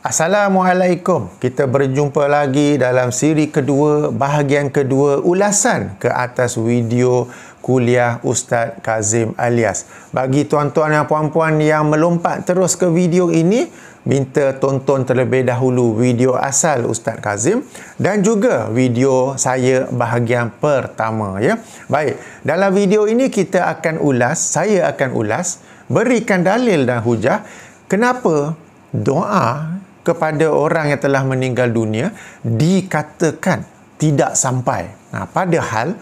Assalamualaikum. Kita berjumpa lagi dalam siri kedua, bahagian kedua, ulasan ke atas video kuliah Ustaz Kazim Alias. Bagi tuan-tuan dan puan-puan yang melompat terus ke video ini, minta tonton terlebih dahulu video asal Ustaz Kazim dan juga video saya bahagian pertama, ya. Baik, dalam video ini saya akan ulas, berikan dalil dan hujah kenapa doa kepada orang yang telah meninggal dunia dikatakan tidak sampai. Padahal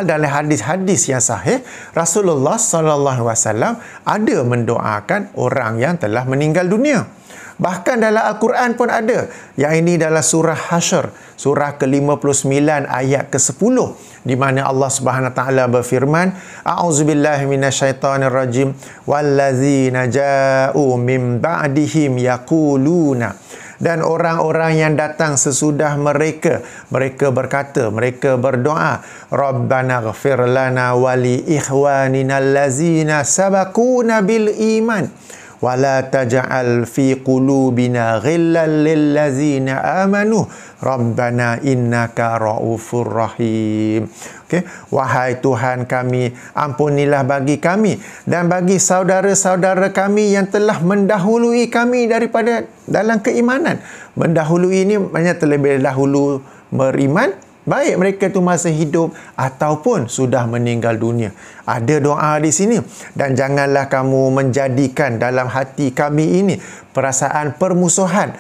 dalam hadis-hadis yang sahih, Rasulullah SAW ada mendoakan orang yang telah meninggal dunia. Bahkan dalam Al-Quran pun ada. Yang ini dalam surah Hasyr, surah ke-59 ayat ke-10, di mana Allah Subhanahu Wa Taala berfirman, A'udzubillahi minasyaitonirrajim, wallazina ja'u min ba'dihim yaquluna, dan orang-orang yang datang sesudah mereka berkata, mereka berdoa, Rabbana ghfir lana wa li ikhwanina allazina sabaquna bil iman wa la taj'al fi qulubina ghillan lil ladzina amanu Rabbana innaka raufur rahim. Okey, wahai Tuhan kami, ampunilah bagi kami dan bagi saudara-saudara kami yang telah mendahului kami daripada dalam keimanan. Mendahului ini maknanya terlebih dahulu beriman, baik mereka itu masih hidup ataupun sudah meninggal dunia. Ada doa di sini. Dan janganlah kamu menjadikan dalam hati kami ini perasaan permusuhan,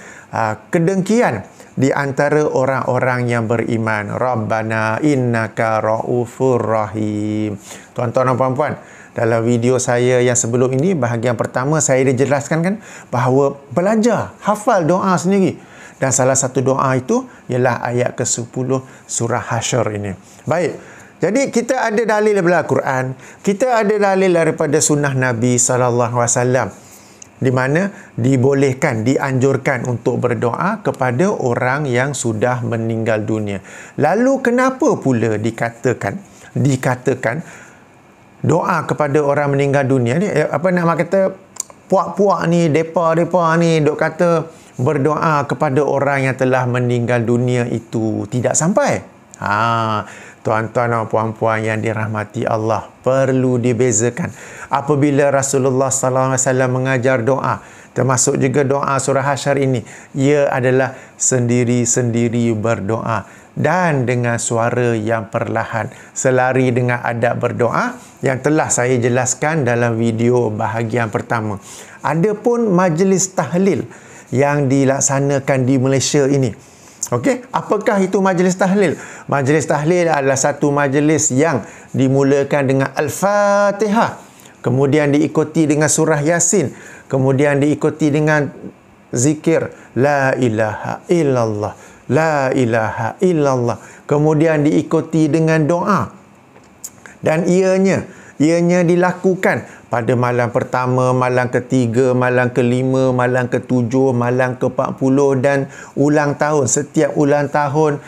kedengkian di antara orang-orang yang beriman. Rabbana innaka raufur rahim. Tuan-tuan dan puan-puan, dalam video saya yang sebelum ini, bahagian pertama, saya dijelaskan kan bahawa belajar hafal doa sendiri. Dan salah satu doa itu ialah ayat ke-10 surah Hasyr ini. Baik, jadi kita ada dalil daripada Al-Quran, kita ada dalil daripada sunnah Nabi SAW, di mana dibolehkan, dianjurkan untuk berdoa kepada orang yang sudah meninggal dunia. Lalu kenapa pula dikatakan doa kepada orang meninggal dunia ni, puak-puak ni, depa ni dok kata berdoa kepada orang yang telah meninggal dunia itu tidak sampai. Tuan-tuan dan puan-puan yang dirahmati Allah, perlu dibezakan. Apabila Rasulullah SAW mengajar doa, termasuk juga doa surah Hasyr ini, ia adalah sendiri-sendiri berdoa dan dengan suara yang perlahan, selari dengan adab berdoa yang telah saya jelaskan dalam video bahagian pertama. Adapun majlis tahlil yang dilaksanakan di Malaysia ini, okey, apakah itu majlis tahlil? Majlis tahlil adalah satu majlis yang dimulakan dengan Al-Fatihah, kemudian diikuti dengan surah Yasin, kemudian diikuti dengan zikir La ilaha illallah, La ilaha illallah, kemudian diikuti dengan doa. Dan ianya dilakukan pada malam pertama, malam ketiga, malam kelima, malam ketujuh, malam ke-40 dan ulang tahun. Setiap ulang tahun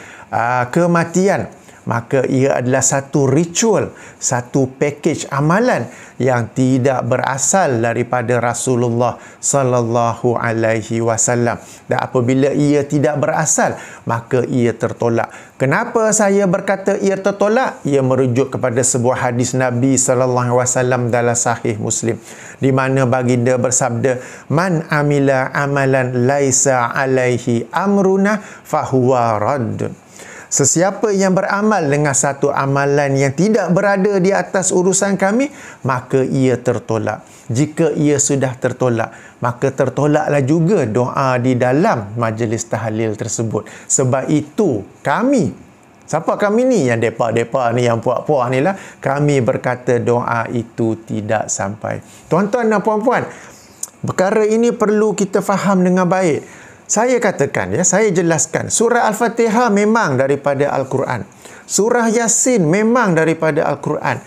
kematian, maka ia adalah satu ritual, satu package amalan yang tidak berasal daripada Rasulullah sallallahu alaihi wasallam. Dan apabila ia tidak berasal, maka ia tertolak. Kenapa saya berkata ia tertolak? Ia merujuk kepada sebuah hadis Nabi sallallahu alaihi wasallam dalam sahih Muslim, di mana baginda bersabda, "Man amila amalan laisa alaihi amruna fahuwa raddun." Sesiapa yang beramal dengan satu amalan yang tidak berada di atas urusan kami, maka ia tertolak. Jika ia sudah tertolak, maka tertolaklah juga doa di dalam majlis tahlil tersebut. Sebab itu kami, siapa kami ni? Yang depa-depa ni, yang puak-puak ni lah, kami berkata doa itu tidak sampai. Tuan-tuan dan puan-puan, perkara ini perlu kita faham dengan baik. Saya katakan, saya jelaskan, surah Al-Fatihah memang daripada Al-Quran. Surah Yasin memang daripada Al-Quran.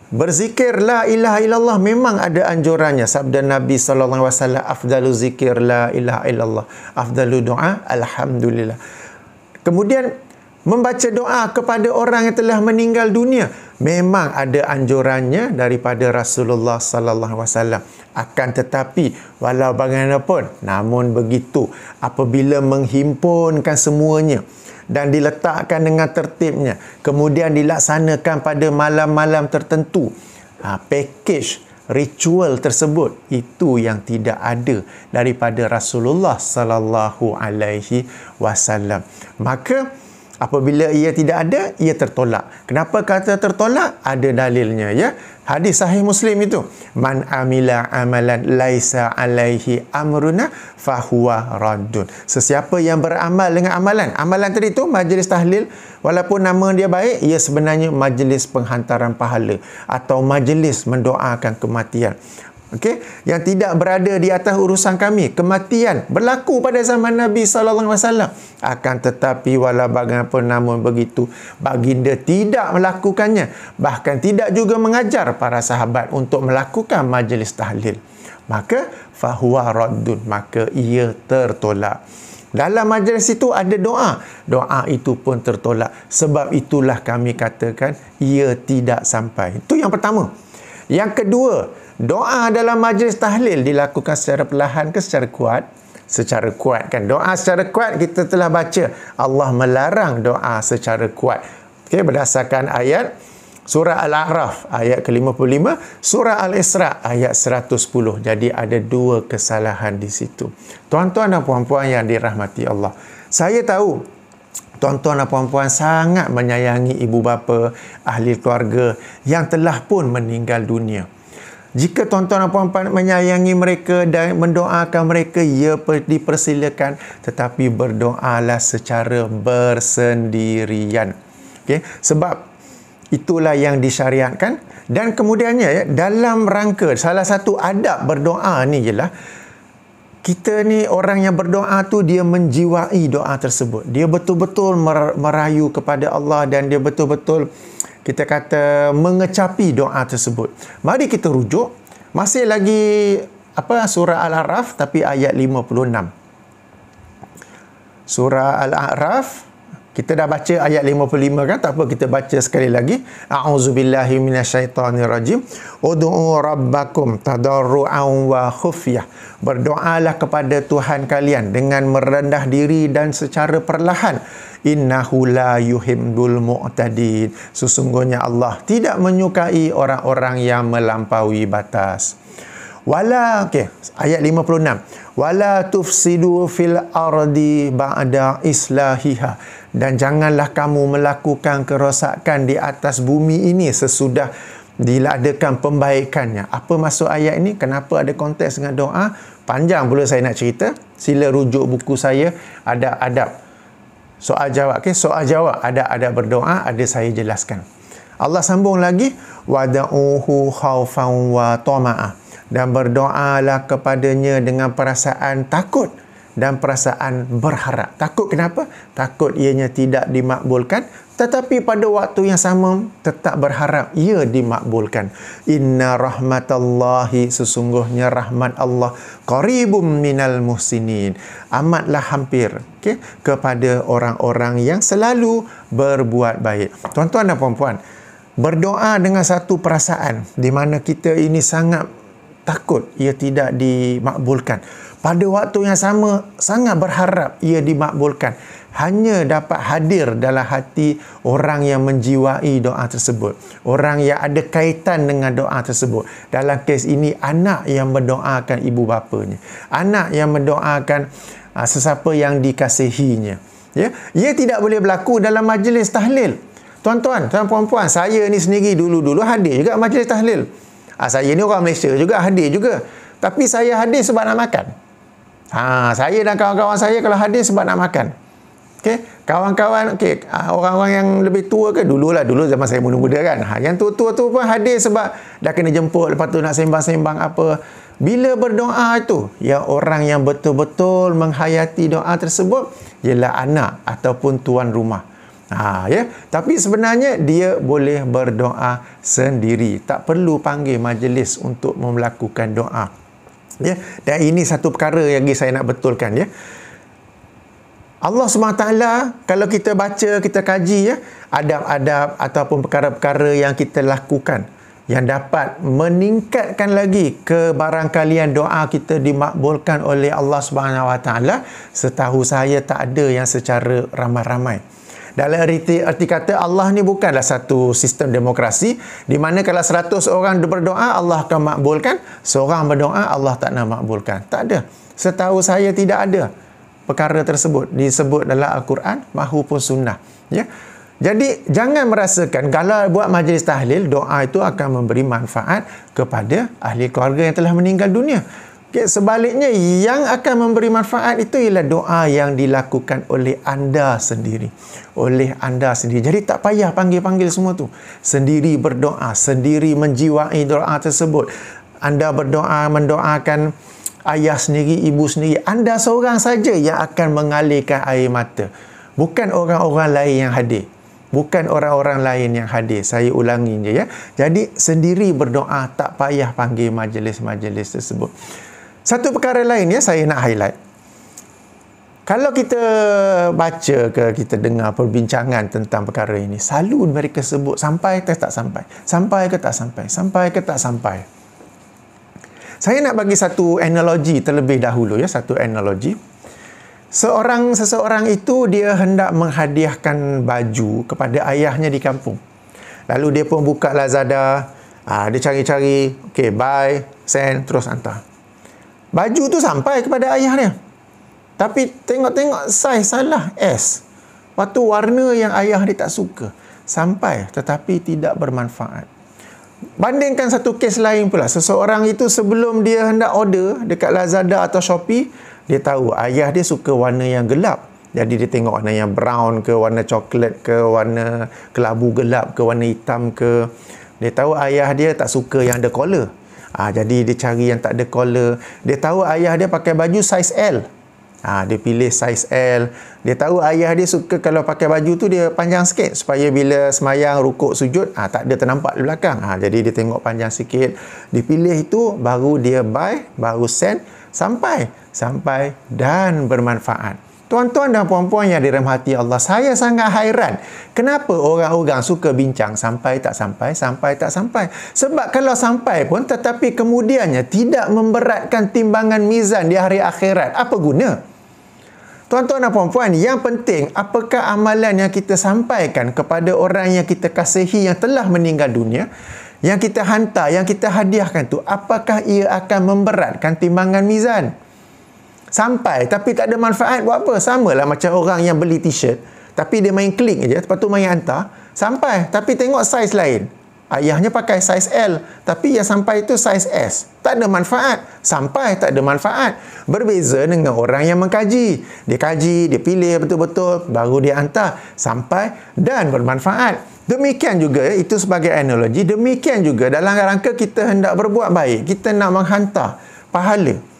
Berzikir la ilaha illallah memang ada anjurannya. Sabda Nabi SAW, afdalu zikir la ilaha illallah, afdalu doa alhamdulillah. Kemudian membaca doa kepada orang yang telah meninggal dunia, memang ada anjurannya daripada Rasulullah sallallahu alaihi wasallam. Akan tetapi walau bagaimanapun, namun begitu, apabila menghimpunkan semuanya dan diletakkan dengan tertibnya, kemudian dilaksanakan pada malam-malam tertentu, package ritual tersebut itu yang tidak ada daripada Rasulullah sallallahu alaihi wasallam. Maka apabila ia tidak ada, ia tertolak. Kenapa kata tertolak? Ada dalilnya, ya. Hadis sahih Muslim itu, man amila amalan laisa alaihi amruna fahuwa raddun. Sesiapa yang beramal dengan amalan tadi tu majlis tahlil, walaupun nama dia baik, ia sebenarnya majlis penghantaran pahala atau majlis mendoakan kematian. Okey, yang tidak berada di atas urusan kami, kematian berlaku pada zaman Nabi sallallahu alaihi wasallam. Akan tetapi walau bagaimanapun, namun begitu, baginda tidak melakukannya, bahkan tidak juga mengajar para sahabat untuk melakukan majlis tahlil. Maka fahuwa raddun, maka ia tertolak. Dalam majlis itu ada doa. Doa itu pun tertolak. Sebab itulah kami katakan ia tidak sampai. Itu yang pertama. Yang kedua, doa dalam majlis tahlil dilakukan secara perlahan ke secara kuat? Secara kuat, kan? Doa secara kuat kita telah baca. Allah melarang doa secara kuat. Okey, berdasarkan ayat surah Al-A'raf ayat ke-55, surah Al-Isra ayat 110. Jadi ada dua kesalahan di situ. Tuan-tuan dan puan-puan yang dirahmati Allah, saya tahu tuan-tuan dan puan-puan sangat menyayangi ibu bapa, ahli keluarga yang telah pun meninggal dunia. Jika tuan-tuan dan puan-puan menyayangi mereka dan mendoakan mereka, ia dipersilakan, tetapi berdoalah secara bersendirian. Okay? Sebab itulah yang disyariatkan. Dan kemudiannya, ya, dalam rangka salah satu adab berdoa ni ialah kita ni orang yang berdoa tu dia menjiwai doa tersebut. Dia betul-betul merayu kepada Allah dan dia betul-betul, kita kata, mengecapi doa tersebut. Mari kita rujuk masih lagi surah Al-A'raf tapi ayat 56. Surah Al-A'raf, kita dah baca ayat 55 kan? Tak apa, kita baca sekali lagi. A'udzubillahi minasyaitonirrajim. Ud'u rabbakum tadarru'an wa khufyah. Berdoalah kepada Tuhan kalian dengan merendah diri dan secara perlahan. Innahu la yuhibbul mu'tadin. Sesungguhnya Allah tidak menyukai orang-orang yang melampaui batas. Ayat 56. Wala tufsidu fil ardi ba'da islahiha. Dan janganlah kamu melakukan kerosakan di atas bumi ini sesudah diadakan pembaikannya. Apa maksud ayat ini? Kenapa ada konteks dengan doa? Panjang pula saya nak cerita. Sila rujuk buku saya, ada adab soal jawab. Soal jawab, ada adab berdoa, ada saya jelaskan. Allah sambung lagi, wada'uhu khaufan wa tama'ah. Dan berdoalah kepadanya dengan perasaan takut dan perasaan berharap. Takut kenapa? Takut ianya tidak dimakbulkan, tetapi pada waktu yang sama tetap berharap ia dimakbulkan. Inna rahmatallahi, sesungguhnya rahmat Allah, qaribum minal muhsinin, amatlah hampir kepada orang-orang yang selalu berbuat baik. Tuan-tuan dan puan-puan, berdoa dengan satu perasaan di mana kita ini sangat takut ia tidak dimakbulkan, pada waktu yang sama sangat berharap ia dimakbulkan, hanya dapat hadir dalam hati orang yang menjiwai doa tersebut, orang yang ada kaitan dengan doa tersebut. Dalam kes ini, anak yang mendoakan ibu bapanya, anak yang mendoakan sesiapa yang dikasihinya. Ya, ia tidak boleh berlaku dalam majlis tahlil. Tuan-tuan dan puan-puan, saya ni sendiri dulu-dulu hadir juga majlis tahlil. Saya ni orang Malaysia juga, hadir juga. Tapi saya hadir sebab nak makan. Saya dan kawan-kawan saya kalau hadir sebab nak makan. Kawan-kawan, orang-orang yang lebih tua ke, dulu zaman saya muda-muda kan. Yang tua-tua tu pun hadir sebab dah kena jemput, lepas tu nak sembang-sembang apa. Bila berdoa itu, yang orang yang betul-betul menghayati doa tersebut ialah anak ataupun tuan rumah. Tapi sebenarnya dia boleh berdoa sendiri, tak perlu panggil majlis untuk melakukan doa. Dan ini satu perkara yang saya nak betulkan. Allah SWT, kalau kita baca, kita kaji ya, adab-adab ataupun perkara-perkara yang kita lakukan yang dapat meningkatkan lagi kebarangkalian doa kita dimakbulkan oleh Allah SWT, setahu saya tak ada yang secara ramai-ramai. Dalam erti kata, Allah ni bukanlah satu sistem demokrasi di mana kalau 100 orang berdoa Allah akan makbulkan, seorang berdoa Allah tak nak makbulkan. Tak ada. Setahu saya tidak ada perkara tersebut disebut dalam Al-Quran mahupun sunnah. Ya. Jadi jangan merasakan kalau buat majlis tahlil doa itu akan memberi manfaat kepada ahli keluarga yang telah meninggal dunia. Okay, sebaliknya yang akan memberi manfaat itu ialah doa yang dilakukan oleh anda sendiri. Oleh anda sendiri. Jadi tak payah panggil-panggil semua tu. Sendiri berdoa, sendiri menjiwai doa tersebut. Anda berdoa, mendoakan ayah sendiri, ibu sendiri. Anda seorang saja yang akan mengalirkan air mata. Bukan orang-orang lain yang hadir. Bukan orang-orang lain yang hadir. Saya ulangi je ya. Jadi sendiri berdoa, tak payah panggil majlis-majlis tersebut. Satu perkara lain ya saya nak highlight. Kalau kita baca ke kita dengar perbincangan tentang perkara ini, selalu mereka sebut sampai ke tak sampai. Sampai ke tak sampai. Sampai ke tak sampai. Saya nak bagi satu analogi terlebih dahulu ya, satu analogi. Seseorang itu dia hendak menghadiahkan baju kepada ayahnya di kampung. Lalu dia pun buka Lazada, dia cari-cari, okey, buy, send, terus hantar. Baju tu sampai kepada ayah dia. Tapi tengok-tengok saiz salah, S. Lepas tu warna yang ayah dia tak suka. Sampai tetapi tidak bermanfaat. Bandingkan satu kes lain pula. Seseorang itu sebelum dia hendak order dekat Lazada atau Shopee, dia tahu ayah dia suka warna yang gelap. Jadi dia tengok warna yang brown ke, warna coklat ke, warna kelabu gelap ke, warna hitam ke. Dia tahu ayah dia tak suka yang ada collar. Jadi dia cari yang tak ada collar. Dia tahu ayah dia pakai baju saiz L. Dia pilih saiz L. Dia tahu ayah dia suka kalau pakai baju tu dia panjang sikit supaya bila semayang, rukuk, sujud, tak ada ternampak di belakang. Jadi dia tengok panjang sikit. Dia pilih itu, baru dia buy, baru send, sampai dan bermanfaat. Tuan-tuan dan puan-puan yang dirahmati Allah, saya sangat hairan kenapa orang-orang suka bincang sampai tak sampai, sampai tak sampai. Sebab kalau sampai pun tetapi kemudiannya tidak memberatkan timbangan mizan di hari akhirat, apa guna? Tuan-tuan dan puan-puan, yang penting apakah amalan yang kita sampaikan kepada orang yang kita kasihi yang telah meninggal dunia, yang kita hantar, yang kita hadiahkan tu, apakah ia akan memberatkan timbangan mizan? Sampai tapi tak ada manfaat, buat apa? Samalah macam orang yang beli t-shirt tapi dia main klik je, lepas tu main hantar. Sampai tapi tengok saiz lain, ayahnya pakai saiz L tapi yang sampai itu saiz S. Tak ada manfaat. Sampai tak ada manfaat. Berbeza dengan orang yang mengkaji. Dia kaji, dia pilih betul-betul, baru dia hantar. Sampai dan bermanfaat. Demikian juga, itu sebagai analogi, demikian juga dalam rangka kita hendak berbuat baik, kita nak menghantar pahala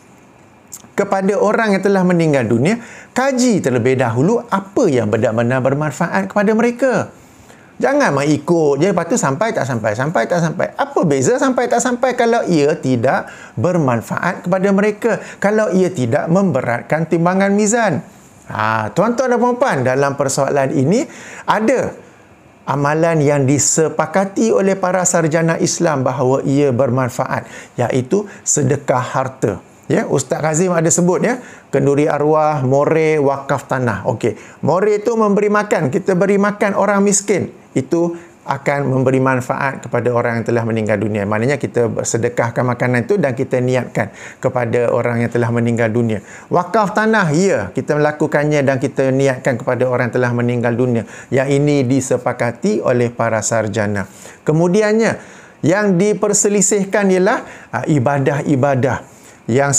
kepada orang yang telah meninggal dunia, kaji terlebih dahulu apa yang benar-benar bermanfaat kepada mereka. Jangan mengikut je, lepas tu sampai tak sampai, sampai tak sampai. Apa beza sampai tak sampai kalau ia tidak bermanfaat kepada mereka, kalau ia tidak memberatkan timbangan mizan? Tuan-tuan dan puan-puan, dalam persoalan ini ada amalan yang disepakati oleh para sarjana Islam bahawa ia bermanfaat, iaitu sedekah harta. Ya, Ustaz Kazim ada sebut ya, kenduri arwah, more, wakaf tanah. Okey, more itu memberi makan, kita beri makan orang miskin. Itu akan memberi manfaat kepada orang yang telah meninggal dunia. Maknanya kita sedekahkan makanan itu dan kita niatkan kepada orang yang telah meninggal dunia. Wakaf tanah, ya, kita melakukannya dan kita niatkan kepada orang yang telah meninggal dunia. Yang ini disepakati oleh para sarjana. Kemudiannya, yang diperselisihkan ialah ibadah-ibadah yang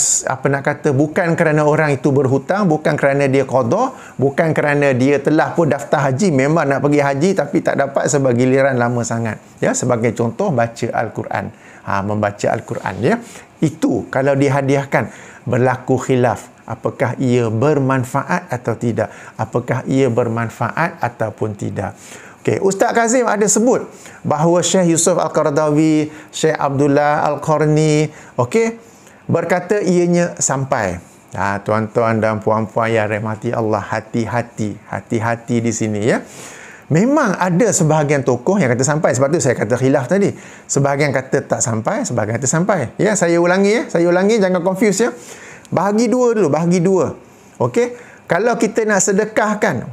bukan kerana orang itu berhutang, bukan kerana dia qada, bukan kerana dia telah pun daftar haji, memang nak pergi haji tapi tak dapat sebab giliran lama sangat. Ya, sebagai contoh baca Al-Quran. Membaca Al-Quran ya. Itu kalau dihadiahkan berlaku khilaf, apakah ia bermanfaat atau tidak? Apakah ia bermanfaat ataupun tidak? Okay, Ustaz Kazim ada sebut bahawa Syekh Yusuf Al-Qaradawi, Syekh Abdullah Al-Qarni, berkata ianya sampai. Tuan-tuan dan puan-puan yang rahmati Allah, hati-hati. Hati-hati di sini ya. Memang ada sebahagian tokoh yang kata sampai. Sebab tu saya kata khilaf tadi. Sebahagian kata tak sampai, sebahagian kata sampai. Ya, saya ulangi, jangan confuse ya. Bahagi dua dulu, bahagi dua. Okey? Kalau kita nak sedekahkan,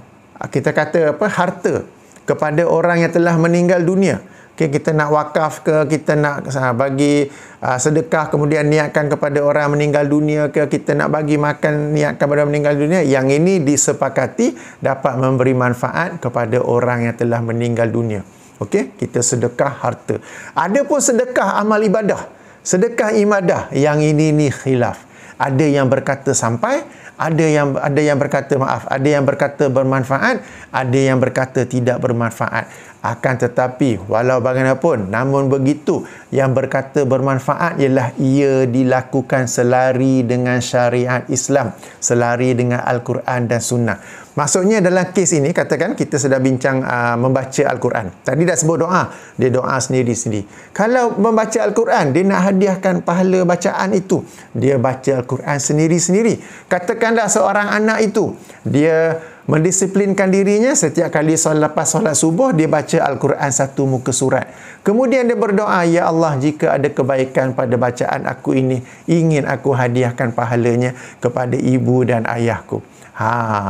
kita kata harta kepada orang yang telah meninggal dunia. Okey, kita nak wakaf ke, kita nak bagi sedekah kemudian niatkan kepada orang meninggal dunia ke, kita nak bagi makan niatkan kepada meninggal dunia, yang ini disepakati dapat memberi manfaat kepada orang yang telah meninggal dunia. Okey, kita sedekah harta. Ada pun sedekah amal ibadah, sedekah ibadah, yang ini ni khilaf. Ada yang berkata sampai, ada yang berkata maaf, ada yang berkata bermanfaat, ada yang berkata tidak bermanfaat. Akan tetapi walau bagaimanapun, namun begitu, yang berkata bermanfaat ialah ia dilakukan selari dengan syariat Islam, selari dengan Al-Quran dan Sunnah. Maksudnya dalam kes ini, katakan kita sedang bincang membaca Al-Quran. Tadi dah sebut doa, dia doa sendiri-sendiri. Kalau membaca Al-Quran, dia nak hadiahkan pahala bacaan itu, dia baca Al-Quran sendiri-sendiri. Katakanlah seorang anak itu, dia mendisiplinkan dirinya setiap kali lepas solat subuh, dia baca Al-Quran satu muka surat. Kemudian dia berdoa, ya Allah, jika ada kebaikan pada bacaan aku ini, ingin aku hadiahkan pahalanya kepada ibu dan ayahku.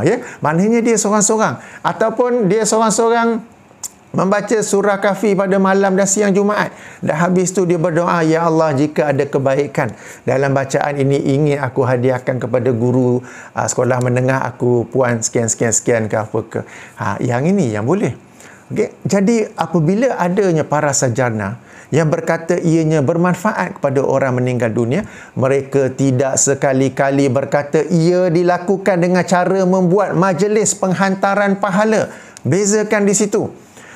Ya, maknanya dia seorang-seorang, ataupun dia seorang-seorang membaca surah Kahfi pada malam dan siang Jumaat. Dah habis tu dia berdoa, ya Allah, jika ada kebaikan dalam bacaan ini, ingin aku hadiahkan kepada guru sekolah menengah aku, puan sekian-sekian ke apa ke. Yang ini yang boleh. Okay. Jadi apabila adanya para sarjana yang berkata ianya bermanfaat kepada orang meninggal dunia, mereka tidak sekali-kali berkata ia dilakukan dengan cara membuat majlis penghantaran pahala. Bezakan di situ.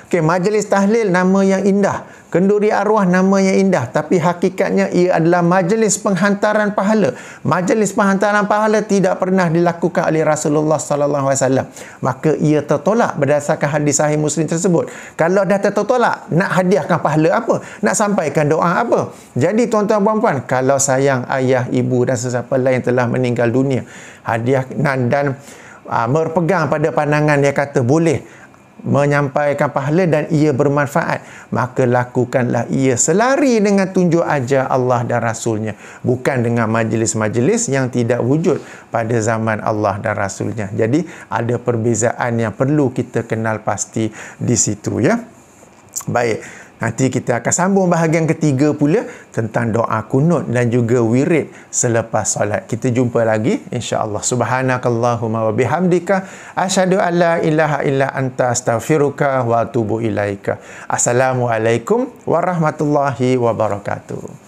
Okey, majlis tahlil nama yang indah, kenduri arwah nama yang indah, tapi hakikatnya ia adalah majlis penghantaran pahala. Majlis penghantaran pahala tidak pernah dilakukan oleh Rasulullah sallallahu alaihi wasallam. Maka ia tertolak berdasarkan hadis sahih Muslim tersebut. Kalau dah tertolak, nak hadiahkan pahala apa? Nak sampaikan doa apa? Jadi tuan-tuan puan-puan, kalau sayang ayah, ibu dan sesiapa lain yang telah meninggal dunia, hadiah dan berpegang pada pandangan yang kata boleh menyampaikan pahala dan ia bermanfaat, maka lakukanlah ia selari dengan tunjuk ajar Allah dan Rasulnya, bukan dengan majlis-majlis yang tidak wujud pada zaman Allah dan Rasulnya. Jadi ada perbezaan yang perlu kita kenal pasti di situ ya. Baik, nanti kita akan sambung bahagian ketiga pula tentang doa kunut dan juga wirid selepas solat. Kita jumpa lagi insya-Allah. Subhanakallahumma wa bihamdika asyhadu an la ilaha illa anta astaghfiruka wa atubu ilaika. Assalamualaikum warahmatullahi wabarakatuh.